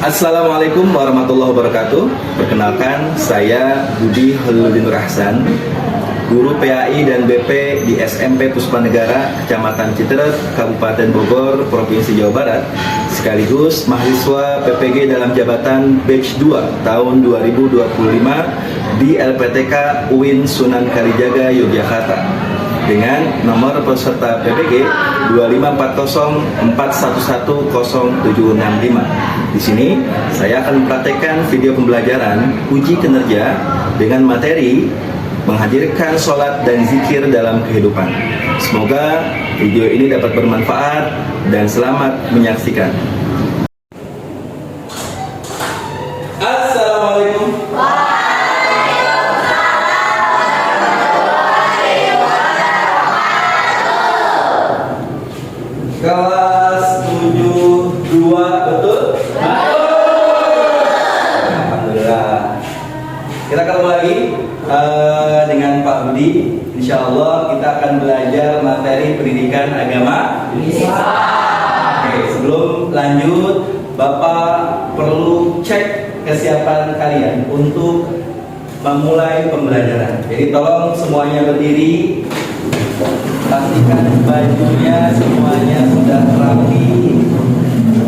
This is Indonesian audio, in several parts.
Assalamualaikum warahmatullahi wabarakatuh. Perkenalkan, saya Budi Holiludin Nur Ahsan, guru PAI dan BP di SMP Puspanegara, Kecamatan Citeret, Kabupaten Bogor, Provinsi Jawa Barat, sekaligus mahasiswa PPG dalam jabatan Batch 2 tahun 2025 di LPTK UIN Sunan Kalijaga, Yogyakarta, dengan nomor peserta PPG 2540411065. Di sini saya akan mempraktekkan video pembelajaran uji kinerja dengan materi menghadirkan sholat dan zikir dalam kehidupan. Semoga video ini dapat bermanfaat dan selamat menyaksikan. Assalamualaikum. Kelas 72, betul? Alhamdulillah. Kita ketemu lagi dengan Pak Budi. Insya Allah kita akan belajar materi pendidikan agama Islam. Oke, sebelum lanjut, Bapak perlu cek kesiapan kalian untuk memulai pembelajaran. Jadi tolong semuanya berdiri. Pastikan bajunya semuanya sudah rapi,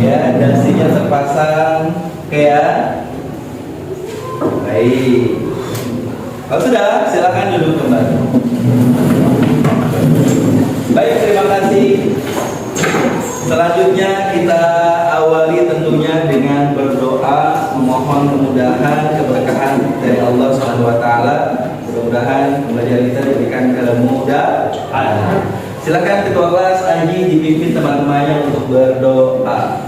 ya, dasinya terpasang, ya. Baik. Kalau sudah, silakan duduk kembali. Baik, terima kasih. Selanjutnya kita awali tentunya dengan berdoa, memohon kemudahan, keberkahan dari Allah SWT. Mudah-mudahan pembelajaran kita diberikan kemudahan. Silakan ketua kelas Aji dipimpin teman-temannya untuk berdoa.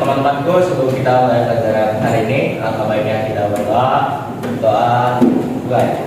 Teman-temanku, sebelum kita mulai pelajaran hari ini, alangkah baiknya kita berdoa. Doa mulai.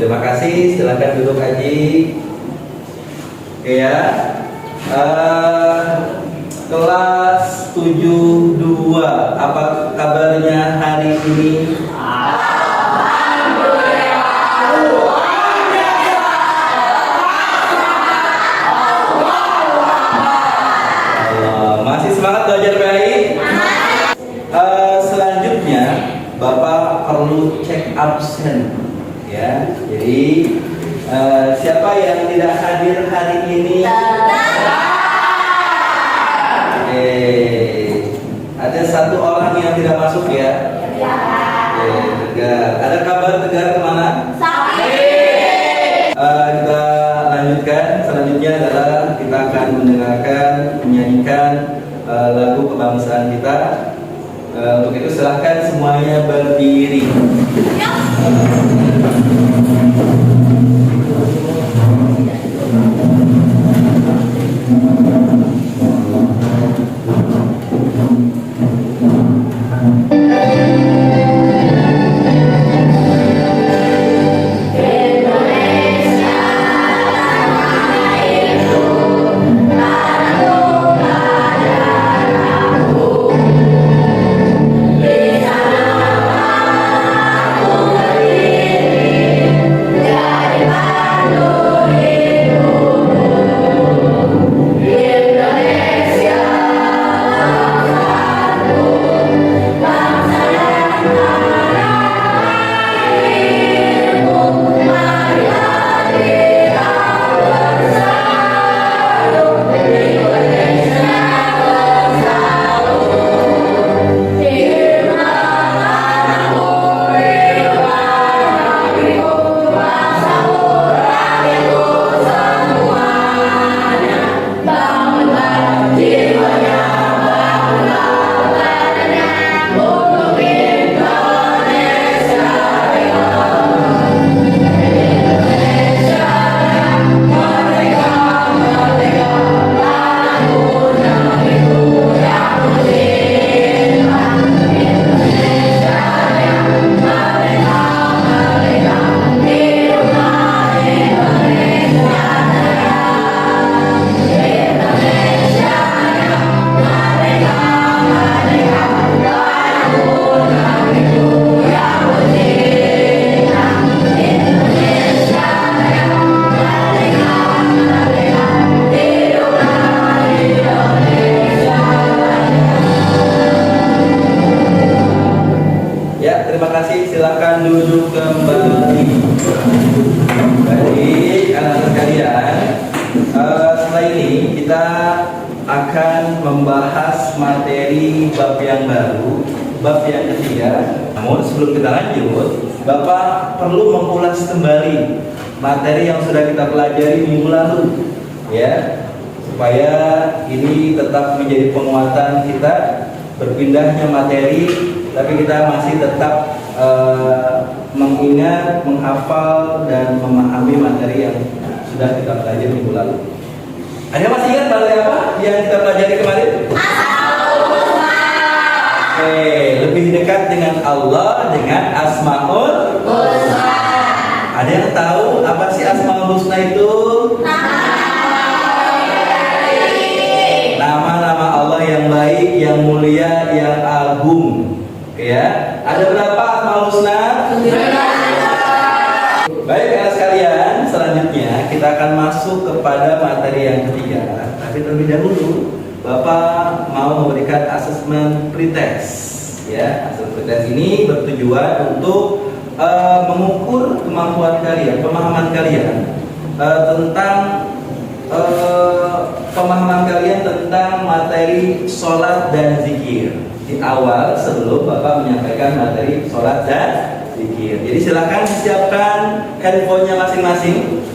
Terima kasih, silakan duduk Aji. Oke ya. Kelas 72, apa kabarnya hari ini? Masih semangat belajar baik? Selanjutnya Bapak perlu cek absen, ya. Jadi siapa yang tidak hadir hari ini? Ada satu orang yang tidak masuk, ya. Tegar. Ada kabar Tegar kemana? Kita lanjutkan. Selanjutnya adalah kita akan mendengarkan, menyanyikan lagu kebangsaan kita. Untuk itu silahkan semuanya berdiri. Yeah. membahas materi bab yang baru, bab yang ketiga. Namun sebelum kita lanjut, Bapak perlu mengulas kembali materi yang sudah kita pelajari minggu lalu, ya, supaya ini tetap menjadi penguatan kita. Berpindahnya materi, tapi kita masih tetap mengingat, menghafal, dan memahami materi yang sudah kita pelajari minggu lalu. Anda masih ingat materi apa yang kita pelajari kemarin? Oke, lebih dekat dengan Allah dengan Asmaul Husna. Ada yang tahu apa sih Asmaul Husna itu? Nama-nama Allah yang baik, yang mulia, yang agung. Oke ya. Ada berapa Asmaul Husna? Baik, anak sekalian, selanjutnya kita akan masuk kepada materi yang ketiga. Tapi terlebih dahulu, Bapak mau memberikan asesmen pretest. Ya, asesmen pretest ini bertujuan untuk mengukur kemampuan kalian, pemahaman kalian tentang pemahaman kalian tentang materi sholat dan zikir. Di awal sebelum Bapak menyampaikan materi sholat dan zikir. Jadi silakan siapkan handphonenya masing-masing.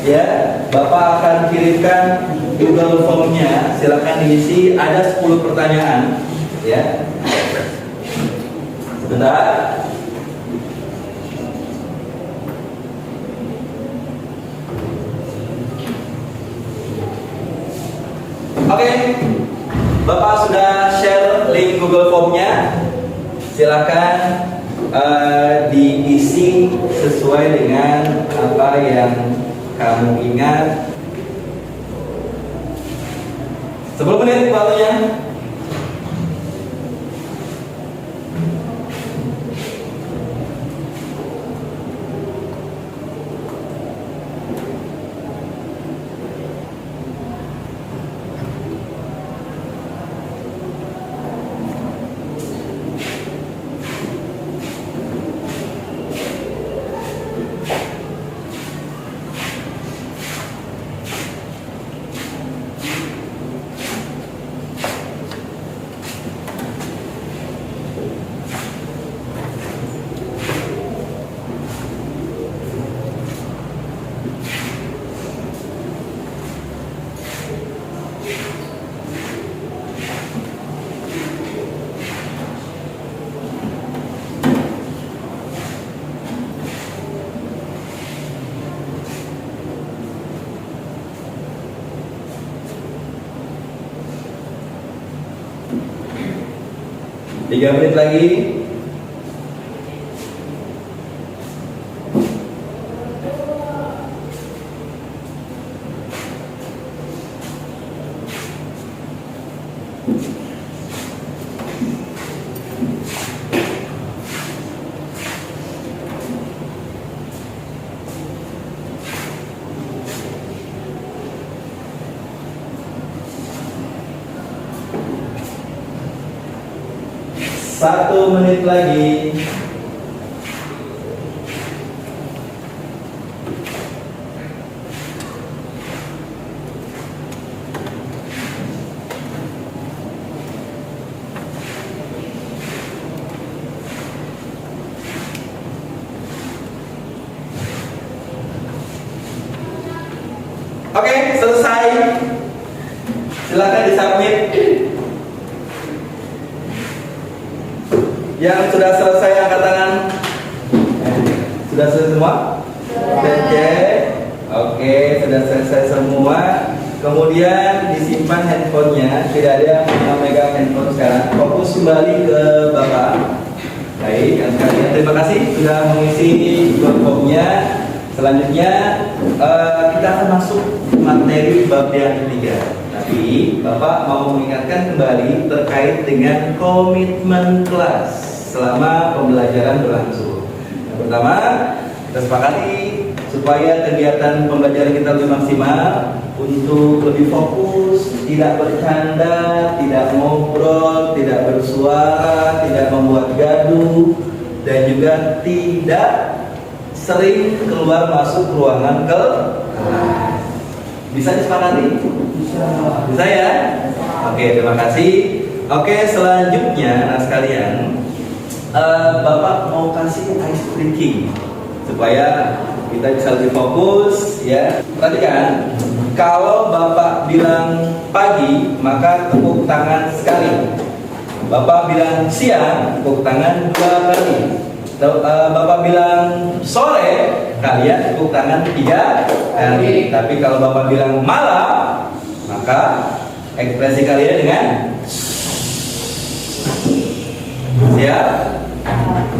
Ya, Bapak akan kirimkan Google Form-nya. Silakan diisi, ada 10 pertanyaan. Ya. Sebentar. Oke, Bapak sudah share link Google Form-nya. Silakan diisi sesuai dengan apa yang kamu ingat. 10 menit waktunya. Tiga menit lagi. Satu menit lagi. Oke, selesai. Silakan disubmit. Yang sudah selesai angkat tangan. Sudah selesai semua? Sudah cek. Oke, sudah selesai semua. Kemudian disimpan handphonenya. Tidak ada yang memegang handphone sekarang. Fokus kembali ke Bapak. Baik, yang sekalian terima kasih sudah mengisi formnya. Selanjutnya kita akan masuk materi bab yang ketiga. Tapi Bapak mau mengingatkan kembali terkait dengan komitmen kelas selama pembelajaran berlangsung. Yang pertama, kita sepakati supaya kegiatan pembelajaran kita lebih maksimal untuk lebih fokus, tidak bercanda, tidak ngobrol, tidak bersuara, tidak membuat gaduh, dan juga tidak sering keluar masuk ruangan kelas. Bisa disepakati? Bisa ya? Oke, terima kasih. Oke, selanjutnya anak sekalian, Bapak mau kasih ice breaking supaya kita bisa lebih fokus ya. Perhatikan, kalau Bapak bilang pagi maka tepuk tangan sekali. Bapak bilang siang, tepuk tangan 2 kali. Bapak bilang sore, kalian tepuk tangan 3 kali. Tapi kalau Bapak bilang malam, maka ekspresi kalian dengan siap?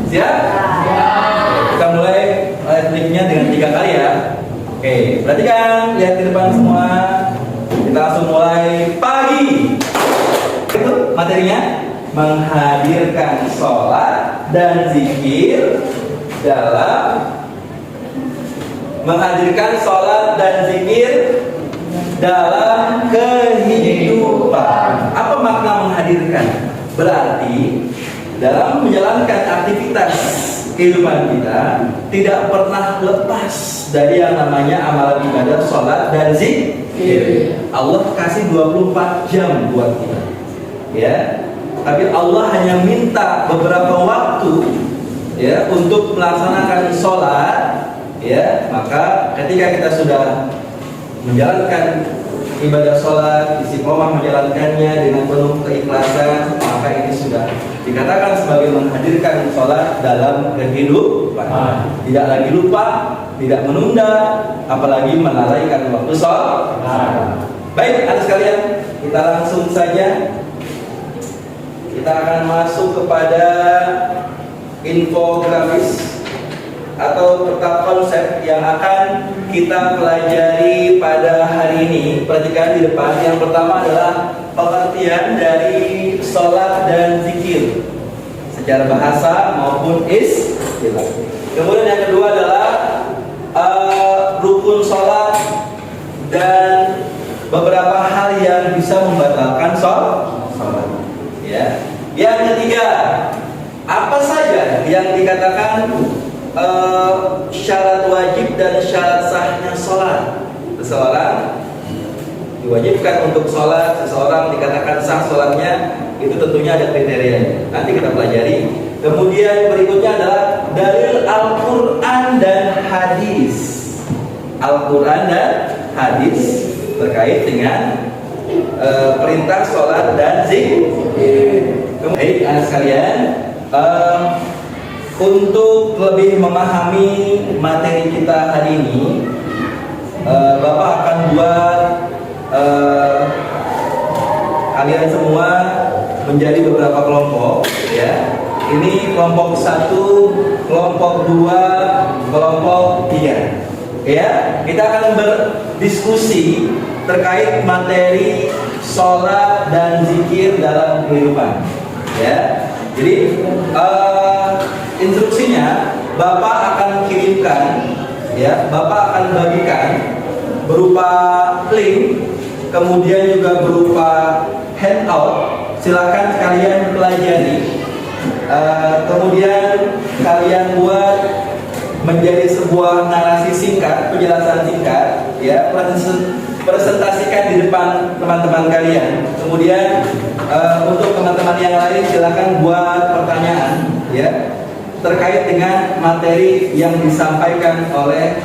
Siap? Kita mulai tekniknya dengan 3 kali ya. Oke, perhatikan, lihat ke depan semua. Kita langsung mulai pagi. Itu materinya, menghadirkan sholat dan zikir dalam kehidupan. Apa makna menghadirkan? Berarti dalam menjalankan aktivitas kehidupan kita tidak pernah lepas dari yang namanya amalan ibadah sholat dan zikir. Allah kasih 24 jam buat kita, ya. Tapi Allah hanya minta beberapa waktu, ya, untuk melaksanakan sholat, ya. Maka ketika kita sudah menjalankan ibadah sholat, istiqomah menjalankannya dengan penuh keikhlasan, maka ini sudah dikatakan sebagai menghadirkan sholat dalam kehidupan. Tidak lagi lupa, tidak menunda, apalagi melalaikan waktu sholat. Baik, anak sekalian, kita langsung saja. Kita akan masuk kepada infografis atau peta konsep yang akan kita pelajari pada hari ini. Perhatikan di depan. Yang pertama adalah pengertian dari sholat dan zikir secara bahasa maupun istilah. Kemudian yang kedua adalah rukun sholat dan beberapa hal yang bisa membatalkan sholat. Ya. Yang ketiga, apa saja yang dikatakan syarat wajib dan syarat sahnya sholat. Seseorang diwajibkan untuk sholat, seseorang dikatakan sah sholatnya, itu tentunya ada kriterianya. Nanti kita pelajari. Kemudian berikutnya adalah dalil Al-Quran dan hadis. Al-Quran dan hadis terkait dengan perintah sholat dan zikir. Baik, anak sekalian, untuk lebih memahami materi kita hari ini, Bapak akan buat kalian semua menjadi beberapa kelompok, ya. Ini kelompok 1, kelompok 2, kelompok 3. Ya, kita akan berdiskusi terkait materi sholat dan zikir dalam kehidupan. Ya, jadi instruksinya Bapak akan kirimkan, ya, Bapak akan bagikan berupa link, kemudian juga berupa handout. Silakan kalian pelajari. Kemudian kalian buat menjadi sebuah narasi singkat, penjelasan singkat, ya, presentasikan di depan teman-teman kalian. Kemudian untuk teman-teman yang lain silakan buat pertanyaan, ya, terkait dengan materi yang disampaikan oleh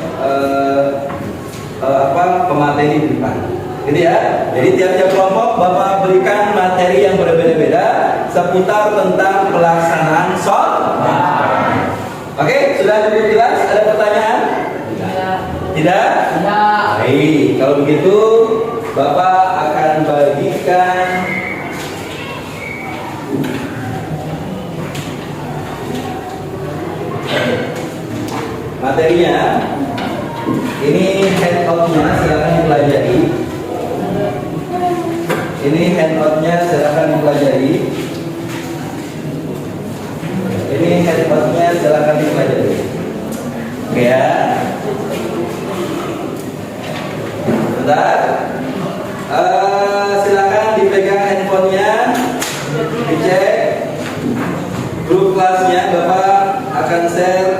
pemateri di depan. Gitu ya. Jadi tiap-tiap kelompok Bapak berikan materi yang berbeda-beda seputar tentang pelaksanaan sholat. Oke, sudah cukup jelas? Ada pertanyaan? Tidak? Baik, kalau begitu Bapak akan bagikan materinya. Ini handout-nya, silakan dipelajari. Ini handout-nya, silakan dipelajari. Ini handphonenya silakan dipelajari. Oke ya. Bentar. Silakan dipegang handphonenya, dicek. Grup kelasnya Bapak akan share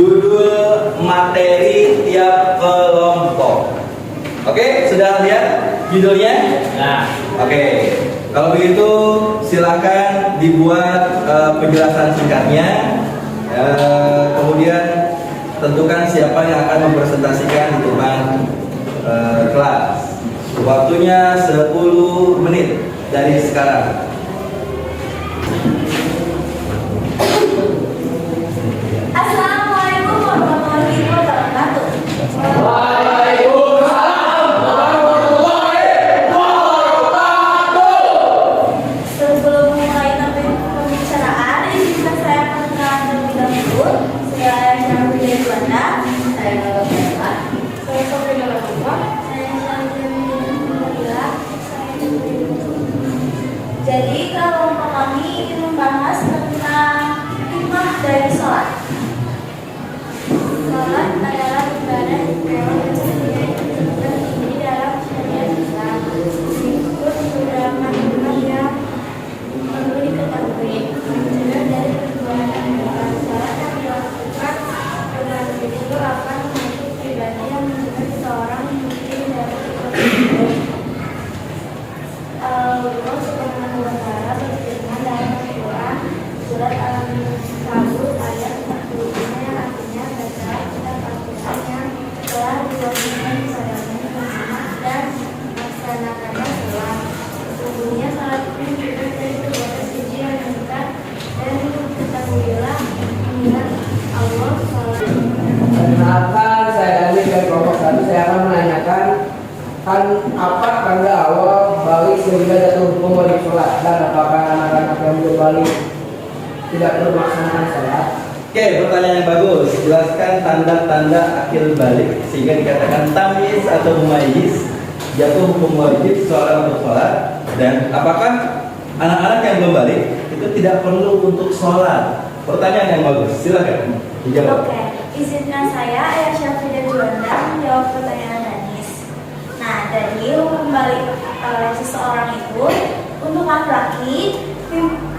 judul materi tiap kelompok. Oke, sudah lihat judulnya? Nah. Oke, kalau begitu silakan dibuat penjelasan singkatnya. Kemudian tentukan siapa yang akan mempresentasikan di depan kelas. Waktunya 10 menit dari sekarang. Assalamualaikum warahmatullahi wabarakatuh. Sebelum memulai topik pembicaraan, izinkan saya perkenalkan terlebih dahulu. Saya Syafida Juanda. Saya Nurul Faisal. Saya Sofia Lakuwa. Saya Syafida. Jadi kelompok kami ingin membahas tentang hikmah dari sholat. Sholat adalah ibadah yang tertinggi dalam syariat Islam. Disebut beberapa hikmah yang perlu diketahui. Mencegah dari perbuatan yang sholat yang dilakukan dengan begitu akan menutup pribadi yang mencegah seseorang mungkin dari perbuatan. Allah Subhanahu wa Ta'ala berfirman dalam Al-Quran surat Al-Ankabut ayat 45 yang artinya bacalah kita Al-Quran yang telah diwahyukan kepadamu Muhammad dan laksanakannya sholat. Sesungguhnya sholat itu mencegah dari perbuatan keji yang mengikat dan ketahuilah mengingat Allah sholat. Perkenalkan, saya Dani dari kelompok 1. Saya akan menanyakan apa tanda awal balik sehingga jatuh hukum wajib sholat, dan apakah anak-anak yang belum balik tidak perlu melaksanakan sholat? Oke, pertanyaan yang bagus. Jelaskan tanda-tanda akhir balik sehingga dikatakan tamyiz atau mumayyiz, jatuh hukum wajib seorang untuk sholat, dan apakah anak-anak yang belum balik itu tidak perlu untuk sholat? Pertanyaan yang bagus. Silakan dijawab. Oke, izinkan saya Ayah Syafida Juanda menjawab pertanyaan Danis. Nah, dari hukum balik seseorang itu untuk laki-laki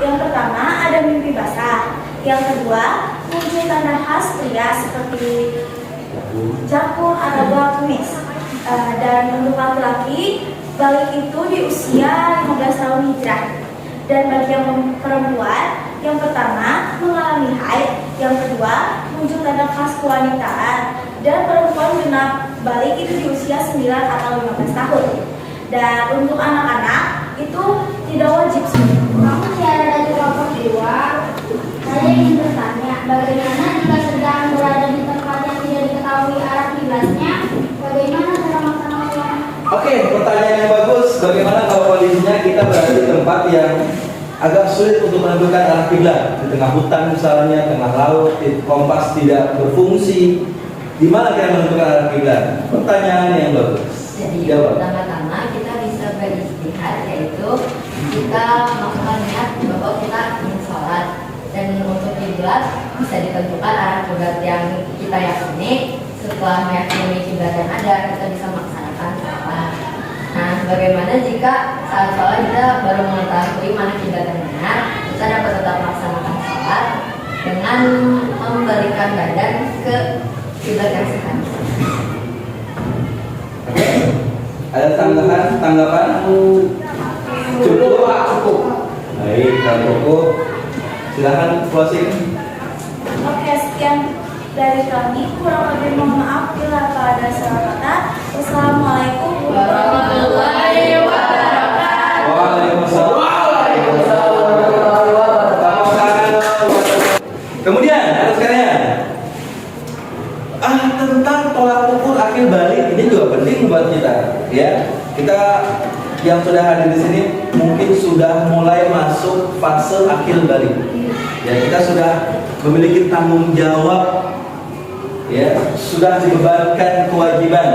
yang pertama ada mimpi basah, yang kedua muncul tanda khas pria seperti jakun atau kumis, dan untuk laki-laki balik itu di usia 15 tahun hijrah. Dan bagi yang perempuan, yang pertama mengalami haid, yang kedua muncul tanda khas kewanitaan, dan perempuan genap balik itu di usia 9 atau 15 tahun. Dan untuk anak-anak itu tidak wajib. Kamu tiada dari kelompok 2. Saya ingin bertanya, bagaimana jika sedang berada di tempat yang tidak diketahui arah kiblatnya? Bagaimana cara melaksanakannya? Oke, pertanyaan yang bagus. Bagaimana kalau kondisinya kita berada di tempat yang agak sulit untuk menentukan arah kiblat, di tengah hutan misalnya, tengah laut, kompas tidak berfungsi? Di mana kita menentukan arah kiblat? Pertanyaan yang bagus. Jadi pertama-tama kita bisa beristihad, yaitu kita melakukan niat bahwa kita ingin sholat, dan untuk kiblat bisa ditentukan arah kiblat yang kita yakini. Setelah meyakini kiblat yang ada, kita bisa melaksanakan sholat. Nah, bagaimana jika saat sholat kita baru mengetahui mana kiblat yang benar? Kita dapat tetap melaksanakan sholat dengan membalikan badan ke kiblat yang sehat. Oke, ada tanggapan? Cukup, Pak, cukup. Baik, kalau cukup, silakan closing. Oke, sekian dari kami. Kurang lebih mohon maaf bila ada salah kata. Wassalamualaikum warahmatullahi wabarakatuh. Kemudian, anak sekalian, tentang tolak ukur akhir balik ini juga penting buat kita, ya. Kita yang sudah hadir di sini mungkin sudah mulai masuk fase akhir balik. Ya, kita sudah memiliki tanggung jawab, ya, sudah dibebankan kewajiban,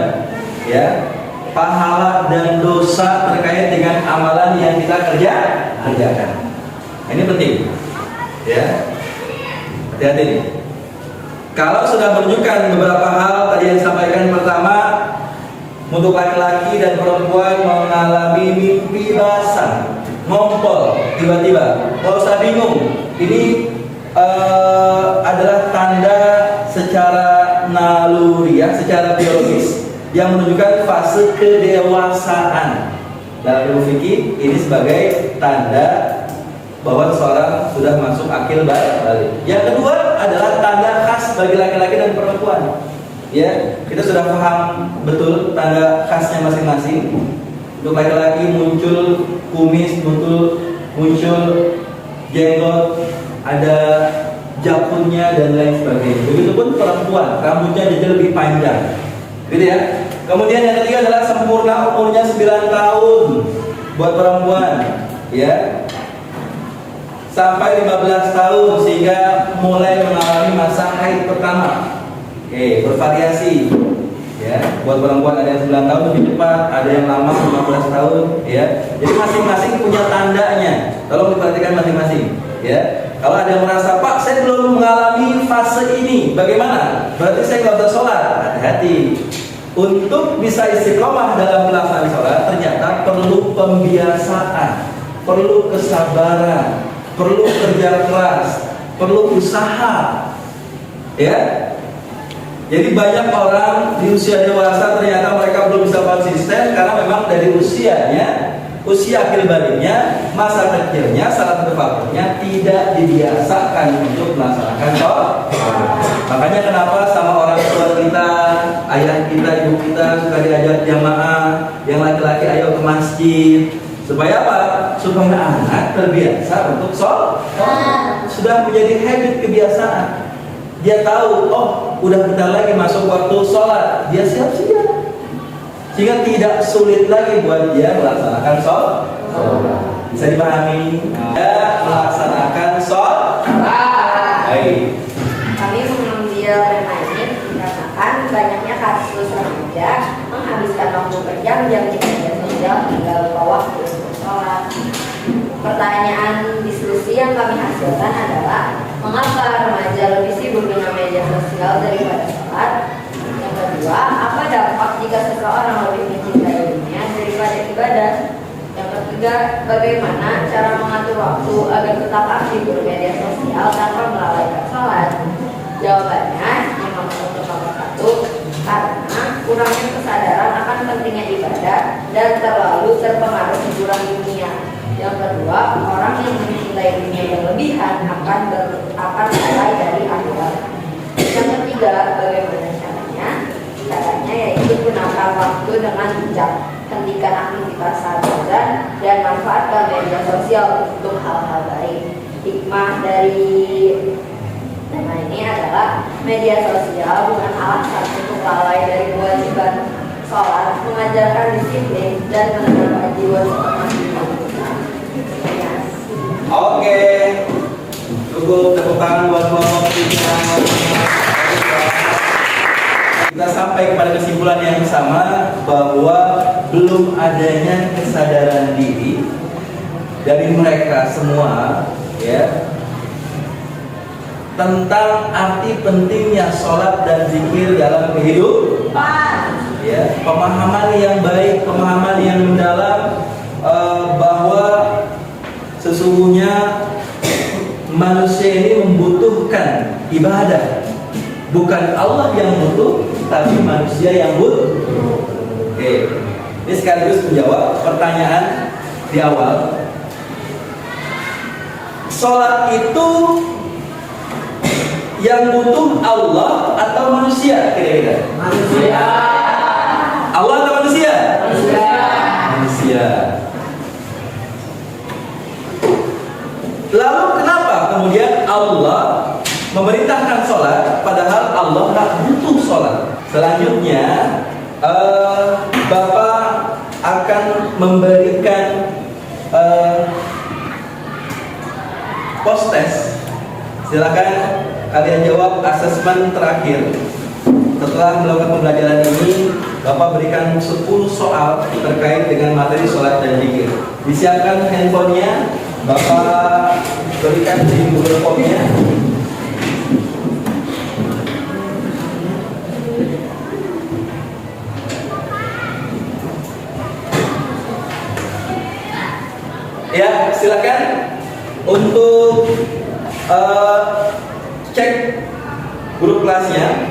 ya, pahala dan dosa terkait dengan amalan yang kita kerjakan. Ini penting, ya. Hati-hati nih. Kalau sudah menunjukkan beberapa hal tadi yang disampaikan, pertama, untuk laki-laki dan perempuan mengalami mimpi basah, ngompol tiba-tiba, nggak usah bingung. Ini adalah tanda secara naluriah, secara biologis yang menunjukkan fase kedewasaan. dalam ilmu fikih ini sebagai tanda bahwa seorang sudah masuk akil balik. Yang kedua adalah tanda khas bagi laki-laki dan perempuan. Ya, kita sudah paham betul tanda khasnya masing-masing. Untuk laki-laki muncul kumis, muncul jenggot, ada japunnya dan lain sebagainya. Begitupun perempuan, rambutnya jadi lebih panjang. Gitu ya. Kemudian yang ketiga adalah sempurna umurnya 9 tahun buat perempuan, ya. Sampai 15 tahun sehingga mulai mengalami masa haid pertama. Oke, bervariasi. Ya, buat perempuan ada yang 9 tahun lebih cepat, ada yang lama 15 tahun, ya. Jadi masing-masing punya tandanya. Tolong diperhatikan masing-masing, ya. Kalau ada yang merasa, "Pak, saya belum mengalami fase ini." Bagaimana? Berarti saya nggak bisa sholat. Hati-hati. Untuk bisa istiqomah dalam pelaksanaan sholat ternyata perlu pembiasaan, perlu kesabaran, perlu kerja keras, perlu usaha, ya. Jadi banyak orang di usia dewasa ternyata mereka belum bisa konsisten karena memang dari usianya, usia akhir baliknya, masa kecilnya, salat berfaktornya tidak dibiasakan untuk melaksanakan sholat. Makanya kenapa sama orang tua kita, ayah kita, ibu kita suka diajak jamaah, yang laki-laki ayo ke masjid. Supaya apa? Supaya anak terbiasa untuk sholat. Sudah menjadi habit, kebiasaan. Dia tahu, oh udah bentar lagi masuk waktu sholat, dia siap-siap. Sehingga tidak sulit lagi buat dia melaksanakan sholat. Bisa dipahami? Dia melaksanakan sholat. Baik. Kami mengambil tema ini dikarenakan banyaknya kasus remaja menghabiskan waktu berjam-jam di media sosial hingga lupa waktu untuk sholat. Pertanyaan diskusi yang kami hasilkan adalah mengapa remaja lebih sibuk dengan media sosial daripada sholat? Yang kedua, apa dampak jika seseorang lebih mencintai dunia daripada ibadah? Yang ketiga, bagaimana cara mengatur waktu agar tetap aktif bermedia sosial tanpa melalaikan sholat? Jawabannya, Imam Wabarakatuh, karena kurangnya kesadaran akan pentingnya ibadah dan terlalu terpengaruh hiburan dunia. Yang kedua, orang yang mencintai dunia berlebihan akan lalai dari akhirat. Yang ketiga, bagaimana caranya? Caranya yaitu gunakan waktu dengan bijak, hentikan aktivitas sahabat dan manfaatkan media sosial untuk hal-hal baik. Hikmah dari tema ini adalah media sosial bukan alasan untuk lalai dari kewajiban sholat, mengajarkan disiplin dan menanamkan jiwa seperti itu. Oke, cukup tepuk tangan buat kelompok kita. Kita sampai kepada kesimpulan yang sama bahwa belum adanya kesadaran diri dari mereka semua, ya, tentang arti pentingnya sholat dan zikir dalam kehidupan. Ya, pemahaman yang baik, pemahaman yang mendalam bahwa sesungguhnya manusia ini membutuhkan ibadah. Bukan Allah yang butuh, tapi manusia yang butuh. Oke, ini sekaligus menjawab pertanyaan di awal. Sholat itu yang butuh Allah atau manusia kira-kira? Manusia. Allah atau manusia? Manusia. Manusia. Lalu kenapa kemudian Allah memerintahkan sholat padahal Allah tak butuh sholat? Selanjutnya Bapak akan memberikan post test. Silakan kalian jawab asesmen terakhir. Setelah melakukan pembelajaran ini, Bapak berikan 10 soal terkait dengan materi sholat dan zikir. Disiapkan handphonenya, Bapak berikan di Google Form-nya. Ya, silakan untuk cek grup kelasnya,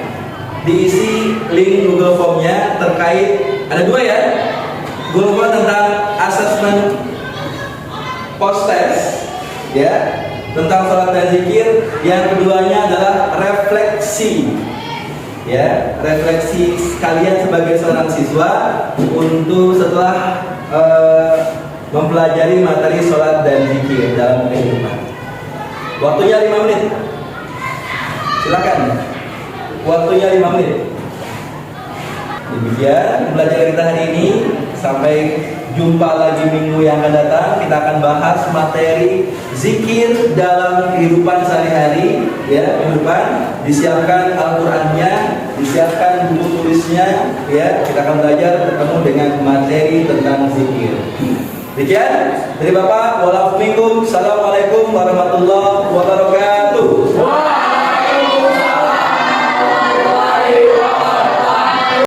diisi link Google Form-nya terkait, ada 2 ya, Guru tentang asesmen post test, ya, tentang sholat dan zikir. Yang keduanya adalah refleksi, ya, refleksi kalian sebagai seorang siswa untuk setelah mempelajari materi sholat dan zikir dalam kehidupan. Waktunya 5 menit. Silakan. Waktunya 5 menit. Demikian pembelajaran kita hari ini. Sampai jumpa lagi minggu yang akan datang. Kita akan bahas materi zikir dalam kehidupan sehari-hari, ya, kehidupan. Disiapkan Al-Qur'annya, disiapkan buku tulisnya, ya. Kita akan belajar bertemu dengan materi tentang zikir. Demikian dari Bapak. Assalamualaikum warahmatullahi wabarakatuh.